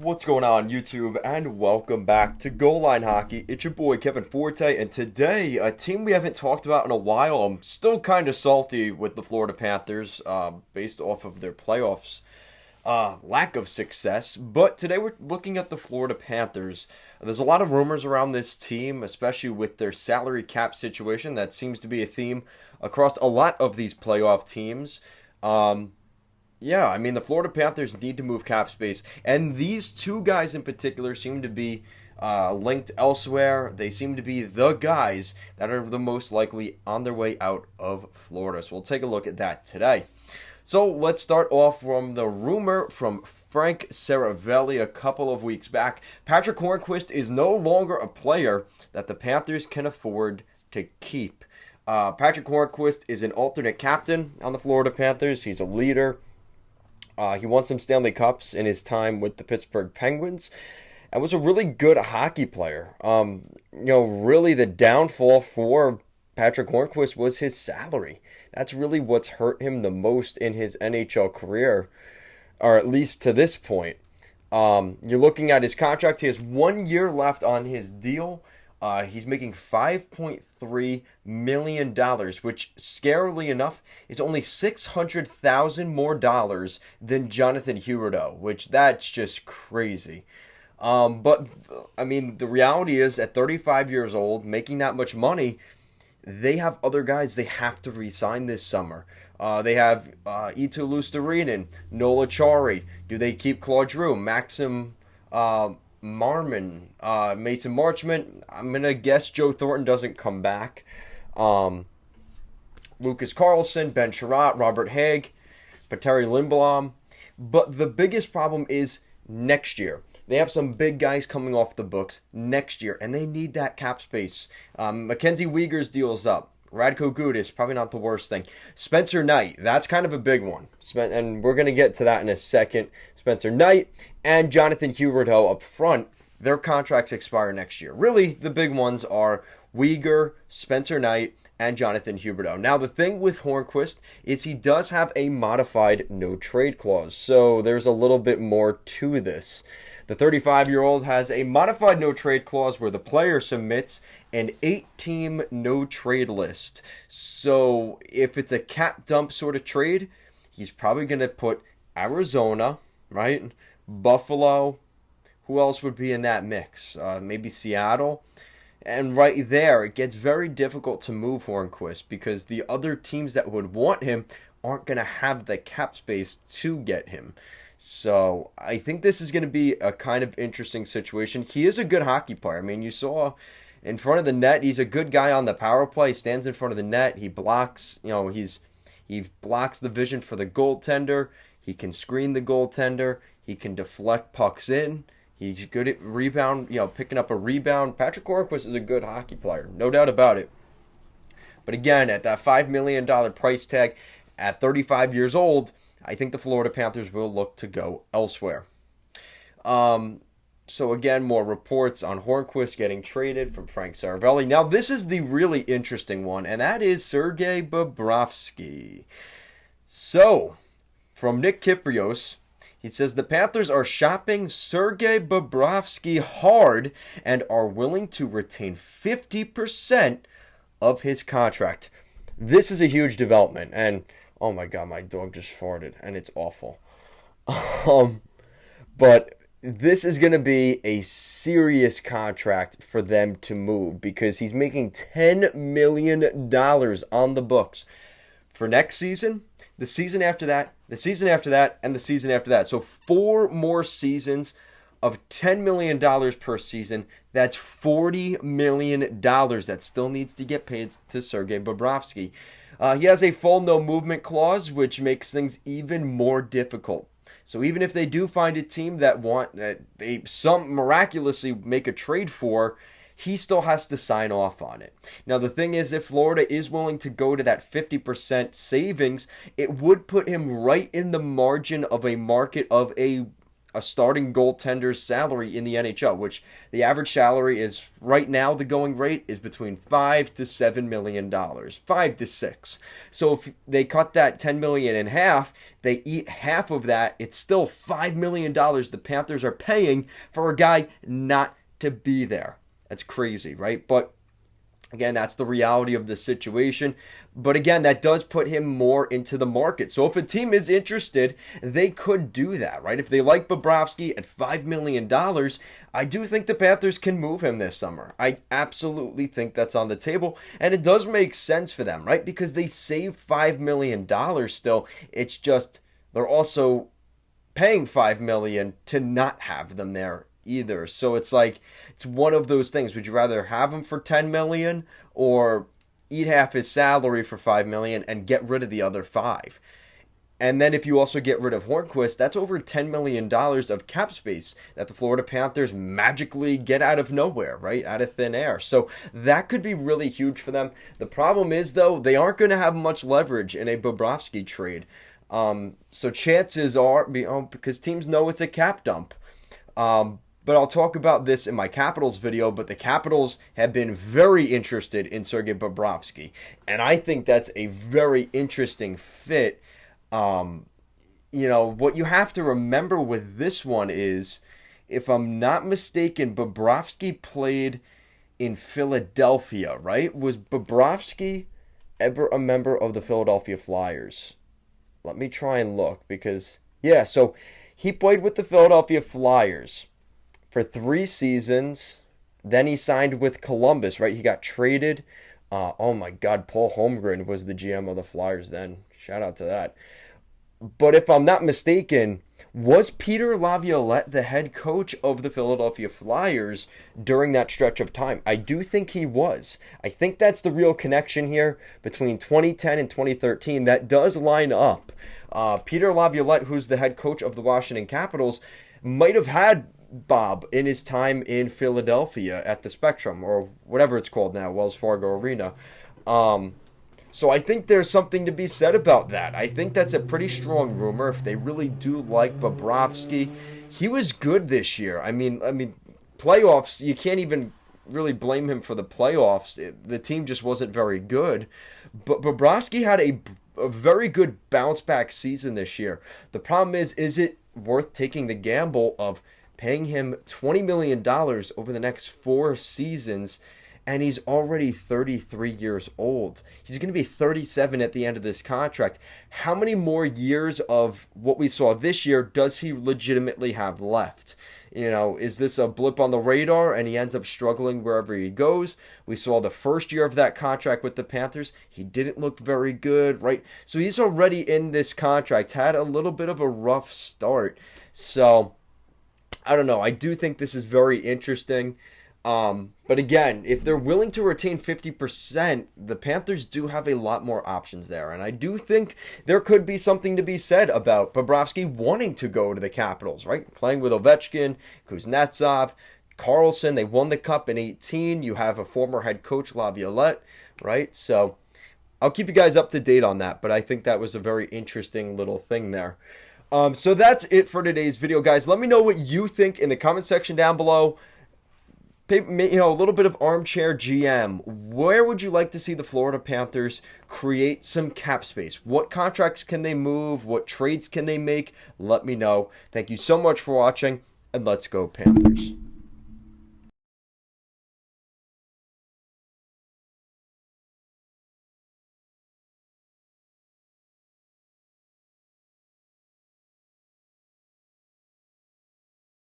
What's going on, YouTube, and welcome back to Goal Line Hockey. It's your boy Kevin Forte, and today, a team we haven't talked about in a while. I'm still kind of salty with the Florida Panthers, based off of their playoffs lack of success. But today we're looking at the Florida Panthers. There's a lot of rumors around this team, especially with their salary cap situation. That seems to be a theme across a lot of these playoff teams. Yeah, I mean, the Florida Panthers need to move cap space, and these two guys in particular seem to be linked elsewhere. They seem to be the guys that are the most likely on their way out of Florida. So we'll take a look at that today. So let's start off from the rumor from Frank Seravalli a couple of weeks back. Patrick Hornqvist is no longer a player that the Panthers can afford to keep. Patrick Hornqvist is an alternate captain on the Florida Panthers. He's a leader. He won some Stanley Cups in his time with the Pittsburgh Penguins and was a really good hockey player. Really the downfall for Patrick Hornqvist was his salary. That's really what's hurt him the most in his NHL career, or at least to this point. You're looking at his contract. He has 1 year left on his deal. He's making $5.3 million, which, scarily enough, is only $600,000 more dollars than Jonathan Huberdeau, which that's just crazy. But, I mean, the reality is, at 35 years old, making that much money, they have other guys they have to re-sign this summer. They have Eetu Luostarinen, Nola Chari. Do they keep Claude Giroux, Maxim Marmon, Mason Marchment? I'm going to guess Joe Thornton doesn't come back. Lucas Carlson, Ben Sherratt, Robert Haig, Petteri Lindblom. But the biggest problem is next year. They have some big guys coming off the books next year, and they need that cap space. Mackenzie Weegar's deal's up. Radko Gudas, probably not the worst thing. Spencer Knight, that's kind of a big one. And we're going to get to that in a second. Spencer Knight and Jonathan Huberdeau up front, their contracts expire next year. Really, the big ones are Weegar, Spencer Knight, and Jonathan Huberdeau. Now, the thing with Hornqvist is he does have a modified no-trade clause, so there's a little bit more to this. The 35-year-old has a modified no-trade clause where the player submits an 8-team no-trade list. So if it's a cap dump sort of trade, he's probably going to put Arizona, right? Buffalo. Who else would be in that mix? Maybe Seattle. And right there, it gets very difficult to move Hornqvist because the other teams that would want him aren't going to have the cap space to get him. So I think this is going to be a kind of interesting situation. He is a good hockey player. I mean, you saw in front of the net, he's a good guy on the power play. He stands in front of the net. He blocks, he blocks the vision for the goaltender. He can screen the goaltender. He can deflect pucks in. He's good at rebound, picking up a rebound. Patrick Hornqvist is a good hockey player, no doubt about it. But again, at that $5 million price tag, at 35 years old, I think the Florida Panthers will look to go elsewhere. So again, more reports on Hornqvist getting traded from Frank Seravalli. Now, this is the really interesting one, and that is Sergei Bobrovsky. So, from Nick Kyprios, he says the Panthers are shopping Sergei Bobrovsky hard and are willing to retain 50% of his contract. This is a huge development, and oh my God, my dog just farted, and it's awful. But this is going to be a serious contract for them to move because he's making $10 million on the books for next season, the season after that, the season after that, and the season after that. So 4 more seasons of $10 million per season. That's $40 million that still needs to get paid to Sergei Bobrovsky. He has a full no movement clause, which makes things even more difficult. So even if they do find a team that some miraculously make a trade for, he still has to sign off on it. Now the thing is, if Florida is willing to go to that 50% savings, it would put him right in the margin of a market of a a starting goaltender's salary in the NHL, which the average salary is right now, the going rate is between $5 to $7 million, 5 to 6. So if they cut that $10 million in half, they eat half of that. It's still $5 million the Panthers are paying for a guy not to be there. That's crazy, right? But again, that's the reality of the situation. But again, that does put him more into the market. So if a team is interested, they could do that, right? If they like Bobrovsky at $5 million, I do think the Panthers can move him this summer. I absolutely think that's on the table. And it does make sense for them, right? Because they save $5 million still. It's just they're also paying $5 million to not have them there either. So it's like, it's one of those things. Would you rather have him for $10 million or eat half his salary for $5 million and get rid of the other 5? And then if you also get rid of Hornqvist, that's over $10 million of cap space that the Florida Panthers magically get out of nowhere, right? Out of thin air. So that could be really huge for them. The problem is, though, they aren't going to have much leverage in a Bobrovsky trade. So chances are, because teams know it's a cap dump. But I'll talk about this in my Capitals video, but the Capitals have been very interested in Sergei Bobrovsky. And I think that's a very interesting fit. What you have to remember with this one is, if I'm not mistaken, Bobrovsky played in Philadelphia, right? Was Bobrovsky ever a member of the Philadelphia Flyers? Let me try and look because, yeah, so he played with the Philadelphia Flyers for 3 seasons. Then he signed with Columbus, right? He got traded. Oh my God, Paul Holmgren was the GM of the Flyers then. Shout out to that. But if I'm not mistaken, was Peter Laviolette the head coach of the Philadelphia Flyers during that stretch of time? I do think he was. I think that's the real connection here between 2010 and 2013. That does line up. Peter Laviolette, who's the head coach of the Washington Capitals, might have had Bob in his time in Philadelphia at the Spectrum, or whatever it's called now, Wells Fargo Arena. So I think there's something to be said about that. I think that's a pretty strong rumor if they really do like Bobrovsky. He was good this year. I mean, playoffs, you can't even really blame him for the playoffs. The team just wasn't very good. But Bobrovsky had a very good bounce back season this year. The problem is it worth taking the gamble of paying him $20 million over the next 4 seasons? And he's already 33 years old. He's going to be 37 at the end of this contract. How many more years of what we saw this year does he legitimately have left? Is this a blip on the radar and he ends up struggling wherever he goes? We saw the first year of that contract with the Panthers. He didn't look very good, right? So he's already in this contract, had a little bit of a rough start. So I don't know. I do think this is very interesting. But again, if they're willing to retain 50%, the Panthers do have a lot more options there. And I do think there could be something to be said about Bobrovsky wanting to go to the Capitals, right? Playing with Ovechkin, Kuznetsov, Carlson. They won the Cup in 2018. You have a former head coach, Laviolette, right? So I'll keep you guys up to date on that. But I think that was a very interesting little thing there. So that's it for today's video, guys. Let me know what you think in the comment section down below. A little bit of armchair GM. Where would you like to see the Florida Panthers create some cap space? What contracts can they move? What trades can they make? Let me know. Thank you so much for watching, and let's go Panthers.